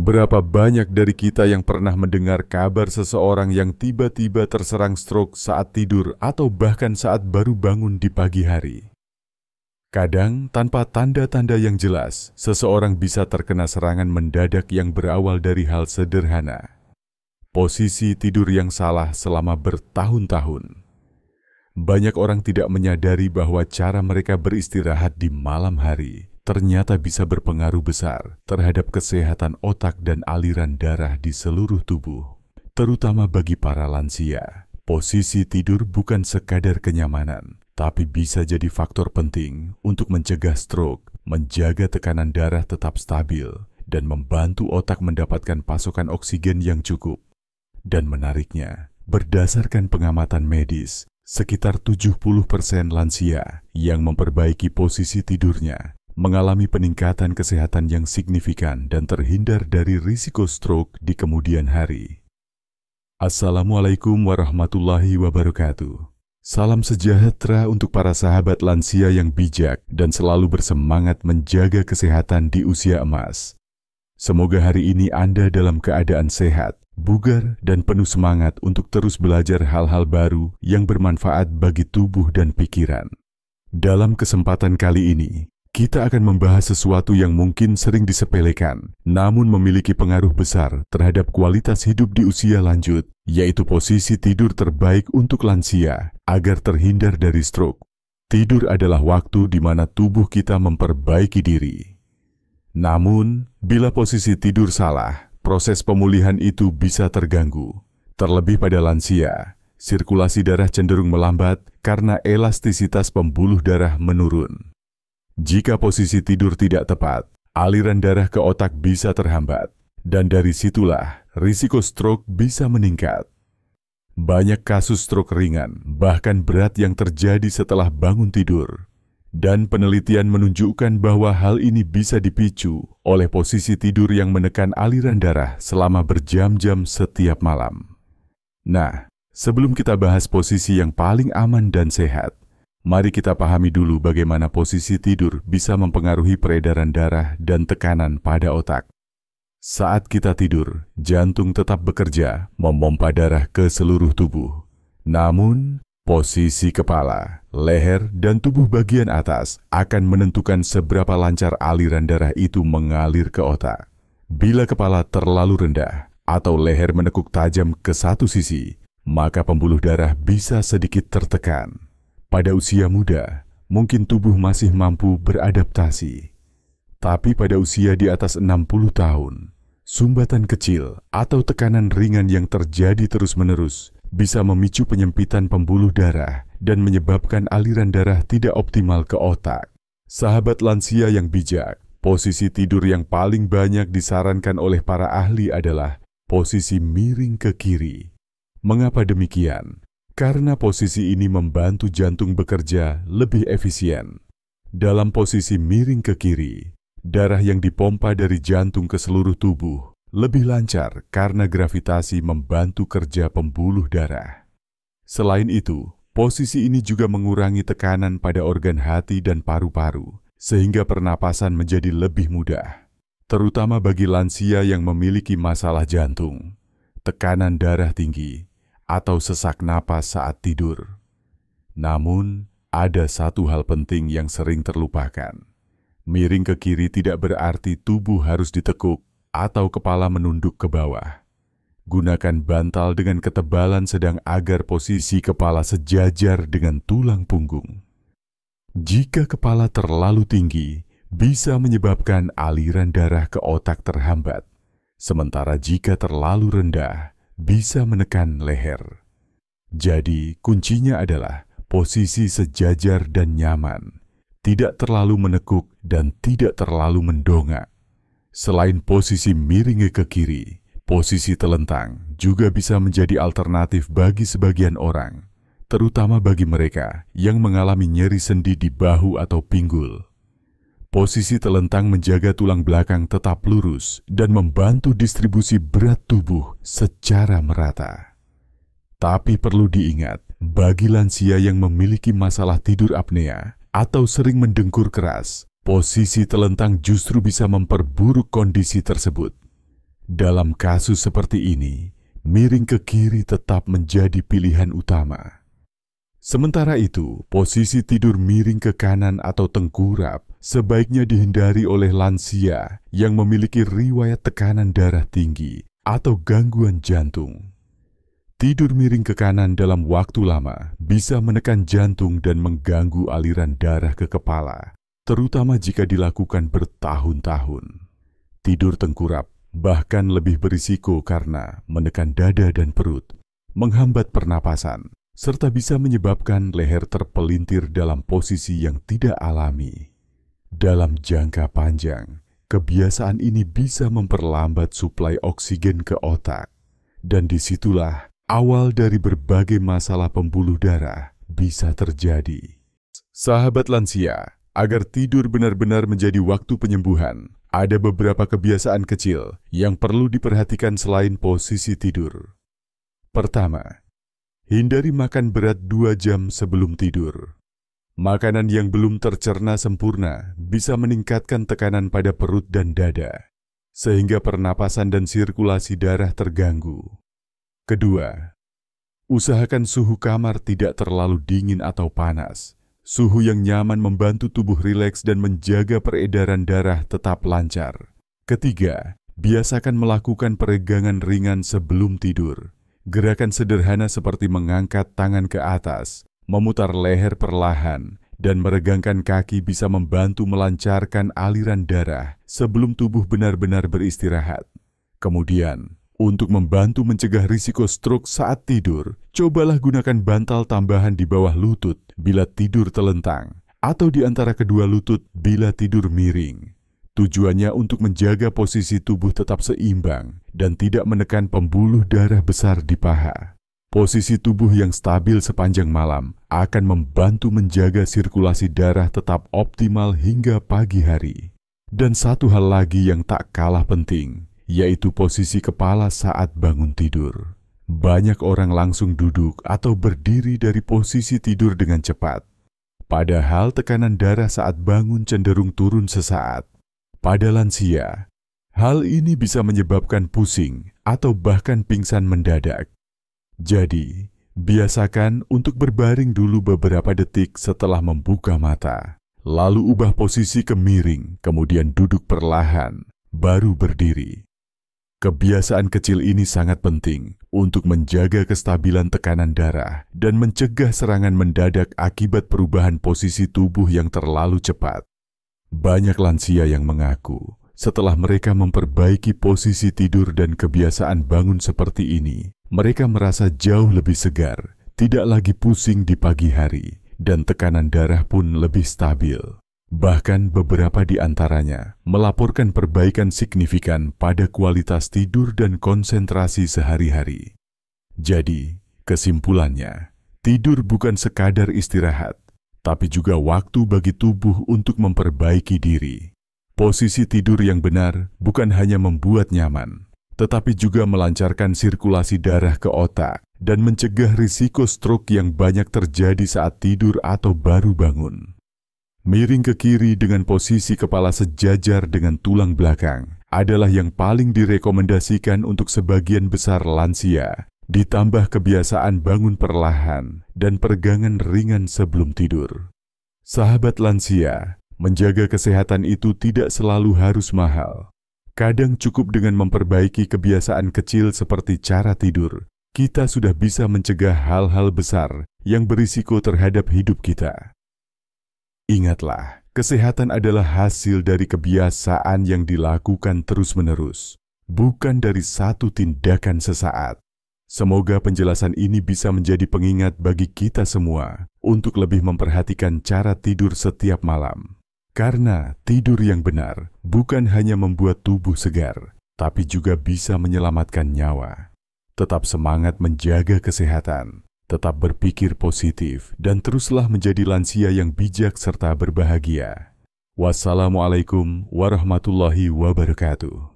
Berapa banyak dari kita yang pernah mendengar kabar seseorang yang tiba-tiba terserang stroke saat tidur atau bahkan saat baru bangun di pagi hari? Kadang, tanpa tanda-tanda yang jelas, seseorang bisa terkena serangan mendadak yang berawal dari hal sederhana. Posisi tidur yang salah selama bertahun-tahun. Banyak orang tidak menyadari bahwa cara mereka beristirahat di malam hari ternyata bisa berpengaruh besar terhadap kesehatan otak dan aliran darah di seluruh tubuh, terutama bagi para lansia. Posisi tidur bukan sekadar kenyamanan, tapi bisa jadi faktor penting untuk mencegah stroke, menjaga tekanan darah tetap stabil, dan membantu otak mendapatkan pasokan oksigen yang cukup. Dan menariknya, berdasarkan pengamatan medis, sekitar 70% lansia yang memperbaiki posisi tidurnya mengalami peningkatan kesehatan yang signifikan dan terhindar dari risiko stroke di kemudian hari. Assalamualaikum warahmatullahi wabarakatuh. Salam sejahtera untuk para sahabat lansia yang bijak dan selalu bersemangat menjaga kesehatan di usia emas. Semoga hari ini Anda dalam keadaan sehat, bugar, dan penuh semangat untuk terus belajar hal-hal baru yang bermanfaat bagi tubuh dan pikiran. Dalam kesempatan kali ini, kita akan membahas sesuatu yang mungkin sering disepelekan, namun memiliki pengaruh besar terhadap kualitas hidup di usia lanjut, yaitu posisi tidur terbaik untuk lansia agar terhindar dari stroke. Tidur adalah waktu di mana tubuh kita memperbaiki diri. Namun, bila posisi tidur salah, proses pemulihan itu bisa terganggu. Terlebih pada lansia, sirkulasi darah cenderung melambat karena elastisitas pembuluh darah menurun. Jika posisi tidur tidak tepat, aliran darah ke otak bisa terhambat, dan dari situlah risiko stroke bisa meningkat. Banyak kasus stroke ringan, bahkan berat yang terjadi setelah bangun tidur. Dan penelitian menunjukkan bahwa hal ini bisa dipicu oleh posisi tidur yang menekan aliran darah selama berjam-jam setiap malam. Nah, sebelum kita bahas posisi yang paling aman dan sehat, mari kita pahami dulu bagaimana posisi tidur bisa mempengaruhi peredaran darah dan tekanan pada otak. Saat kita tidur, jantung tetap bekerja, memompa darah ke seluruh tubuh. Namun, posisi kepala, leher, dan tubuh bagian atas akan menentukan seberapa lancar aliran darah itu mengalir ke otak. Bila kepala terlalu rendah atau leher menekuk tajam ke satu sisi, maka pembuluh darah bisa sedikit tertekan. Pada usia muda, mungkin tubuh masih mampu beradaptasi. Tapi pada usia di atas 60 tahun, sumbatan kecil atau tekanan ringan yang terjadi terus-menerus bisa memicu penyempitan pembuluh darah dan menyebabkan aliran darah tidak optimal ke otak. Sahabat lansia yang bijak, posisi tidur yang paling banyak disarankan oleh para ahli adalah posisi miring ke kiri. Mengapa demikian? Karena posisi ini membantu jantung bekerja lebih efisien. Dalam posisi miring ke kiri, darah yang dipompa dari jantung ke seluruh tubuh lebih lancar karena gravitasi membantu kerja pembuluh darah. Selain itu, posisi ini juga mengurangi tekanan pada organ hati dan paru-paru, sehingga pernapasan menjadi lebih mudah. Terutama bagi lansia yang memiliki masalah jantung, tekanan darah tinggi, atau sesak napas saat tidur. Namun, ada satu hal penting yang sering terlupakan. Miring ke kiri tidak berarti tubuh harus ditekuk atau kepala menunduk ke bawah. Gunakan bantal dengan ketebalan sedang agar posisi kepala sejajar dengan tulang punggung. Jika kepala terlalu tinggi, bisa menyebabkan aliran darah ke otak terhambat. Sementara jika terlalu rendah, bisa menekan leher. Jadi, kuncinya adalah posisi sejajar dan nyaman, tidak terlalu menekuk dan tidak terlalu mendongak. Selain posisi miring ke kiri, posisi telentang juga bisa menjadi alternatif bagi sebagian orang, terutama bagi mereka yang mengalami nyeri sendi di bahu atau pinggul. Posisi telentang menjaga tulang belakang tetap lurus dan membantu distribusi berat tubuh secara merata. Tapi perlu diingat, bagi lansia yang memiliki masalah tidur apnea atau sering mendengkur keras, posisi telentang justru bisa memperburuk kondisi tersebut. Dalam kasus seperti ini, miring ke kiri tetap menjadi pilihan utama. Sementara itu, posisi tidur miring ke kanan atau tengkurap sebaiknya dihindari oleh lansia yang memiliki riwayat tekanan darah tinggi atau gangguan jantung. Tidur miring ke kanan dalam waktu lama bisa menekan jantung dan mengganggu aliran darah ke kepala, terutama jika dilakukan bertahun-tahun. Tidur tengkurap bahkan lebih berisiko karena menekan dada dan perut, menghambat pernapasan, serta bisa menyebabkan leher terpelintir dalam posisi yang tidak alami. Dalam jangka panjang, kebiasaan ini bisa memperlambat suplai oksigen ke otak, dan disitulah awal dari berbagai masalah pembuluh darah bisa terjadi. Sahabat lansia, agar tidur benar-benar menjadi waktu penyembuhan, ada beberapa kebiasaan kecil yang perlu diperhatikan selain posisi tidur. Pertama, hindari makan berat 2 jam sebelum tidur. Makanan yang belum tercerna sempurna bisa meningkatkan tekanan pada perut dan dada, sehingga pernapasan dan sirkulasi darah terganggu. Kedua, usahakan suhu kamar tidak terlalu dingin atau panas. Suhu yang nyaman membantu tubuh rileks dan menjaga peredaran darah tetap lancar. Ketiga, biasakan melakukan peregangan ringan sebelum tidur. Gerakan sederhana seperti mengangkat tangan ke atas, memutar leher perlahan, dan meregangkan kaki bisa membantu melancarkan aliran darah sebelum tubuh benar-benar beristirahat. Kemudian, untuk membantu mencegah risiko stroke saat tidur, cobalah gunakan bantal tambahan di bawah lutut bila tidur telentang, atau di antara kedua lutut bila tidur miring. Tujuannya untuk menjaga posisi tubuh tetap seimbang dan tidak menekan pembuluh darah besar di paha. Posisi tubuh yang stabil sepanjang malam akan membantu menjaga sirkulasi darah tetap optimal hingga pagi hari. Dan satu hal lagi yang tak kalah penting, yaitu posisi kepala saat bangun tidur. Banyak orang langsung duduk atau berdiri dari posisi tidur dengan cepat. Padahal tekanan darah saat bangun cenderung turun sesaat. Pada lansia, hal ini bisa menyebabkan pusing atau bahkan pingsan mendadak. Jadi, biasakan untuk berbaring dulu beberapa detik setelah membuka mata. Lalu ubah posisi ke miring, kemudian duduk perlahan, baru berdiri. Kebiasaan kecil ini sangat penting untuk menjaga kestabilan tekanan darah dan mencegah serangan mendadak akibat perubahan posisi tubuh yang terlalu cepat. Banyak lansia yang mengaku setelah mereka memperbaiki posisi tidur dan kebiasaan bangun seperti ini, mereka merasa jauh lebih segar, tidak lagi pusing di pagi hari, dan tekanan darah pun lebih stabil. Bahkan beberapa di antaranya melaporkan perbaikan signifikan pada kualitas tidur dan konsentrasi sehari-hari. Jadi, kesimpulannya, tidur bukan sekadar istirahat, tapi juga waktu bagi tubuh untuk memperbaiki diri. Posisi tidur yang benar bukan hanya membuat nyaman, tetapi juga melancarkan sirkulasi darah ke otak dan mencegah risiko stroke yang banyak terjadi saat tidur atau baru bangun. Miring ke kiri dengan posisi kepala sejajar dengan tulang belakang adalah yang paling direkomendasikan untuk sebagian besar lansia, ditambah kebiasaan bangun perlahan dan peregangan ringan sebelum tidur. Sahabat lansia, menjaga kesehatan itu tidak selalu harus mahal. Kadang cukup dengan memperbaiki kebiasaan kecil seperti cara tidur, kita sudah bisa mencegah hal-hal besar yang berisiko terhadap hidup kita. Ingatlah, kesehatan adalah hasil dari kebiasaan yang dilakukan terus-menerus, bukan dari satu tindakan sesaat. Semoga penjelasan ini bisa menjadi pengingat bagi kita semua untuk lebih memperhatikan cara tidur setiap malam. Karena tidur yang benar bukan hanya membuat tubuh segar, tapi juga bisa menyelamatkan nyawa. Tetap semangat menjaga kesehatan, tetap berpikir positif, dan teruslah menjadi lansia yang bijak serta berbahagia. Wassalamualaikum warahmatullahi wabarakatuh.